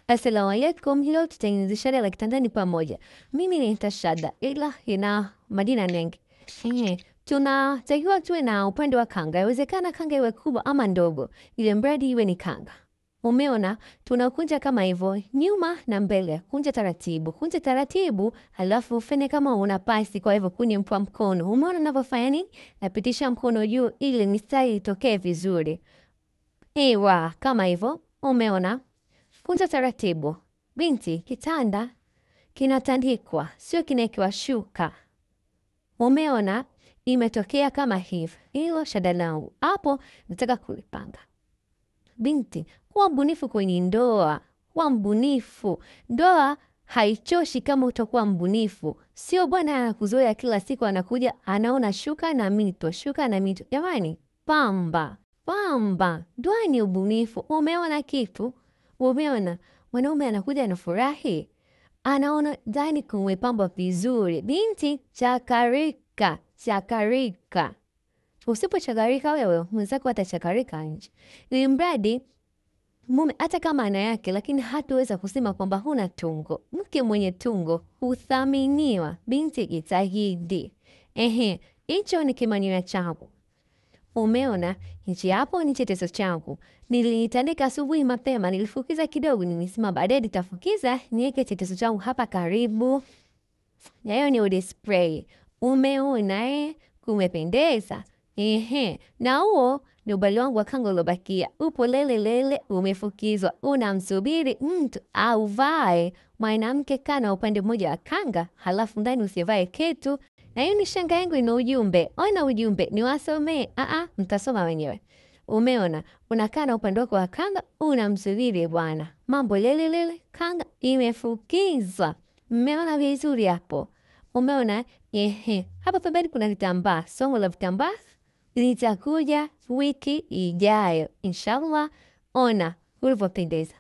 Assalamu alaikum, leo tutatengeneza shada la kitandani pamoja. Mimi ni shada ila ina madina mengi. Tunatakiwa tuwe na upande wa kanga. Inawezekana kanga iwe kubwa ama ndogo, ili mradi iwe ni kanga. Umeona, tunakunja kama hivyo, nyuma na mbele. Kunja taratibu, halafu fanye kama una pasi, kwa hivyo kunye kwa mkono. Umeona ninavyofanya nini? Napitisha mkono juu ili mistari itokee vizuri. Ewa, kama hivyo. Umeona? Kunja taratibu. Binti, kitanda kinatandikwa, sio kinaekewa shuka. Umeona? Imetokea kama hivi. Hilo shada langu. Hapo nataka kulipanga. Binti, kuwa mbunifu kwenye ndoa. Kuwa mbunifu. Ndoa haichoshi kama utakuwa mbunifu. Sio bwana anakuzoea kila siku anakuja anaona shuka na mito, shuka na mito. Jamani, pamba. Ndoa ni ubunifu. Umeona kitu? Umeona, mwanaume anakuja anafurahi. Anaona ndani kumepambwa vizuri. Binti, chakarika. Usipochakarika wewe, mwenzako atachakarika nje. Ili mradi, mume hata kama ana yake, lakini hataweza kusema kwamba huna tungo. Mke mwenye tungo huthaminiwa. Binti, jitahidi. Hicho ni kimanio changu. Umeona, hichi hapo ni chetezo changu. Nilitandika asubuhi mapema, nilifukiza kidogo, nilisema baadaye nitafukiza, niweke chetezo changu hapa karibu. Na hiyo ni udisplay. Umeona, kumependeza. Na huo ni ubali wangu wa kanga ulobakia. Upo lele, umefukizwa. Unamsubiri mtu auvae. Mwanamke kana upande mmoja wa kanga, halafu ndani usivae kitu. Na hiyo ni shanga yangu ina ujumbe. Ona ujumbe, niwasomee. Mtasoma wenyewe. Umeona, unakaa na upande wako wa kanga, unamsubiri bwana. Mambo lele, kanga imefukizwa. Umeona vizuri hapo. Umeona, hapa pembeni kuna vitambaa. Somo la vitambaa litakuja wiki ijayo. Inshallah, ona ulivyopendeza.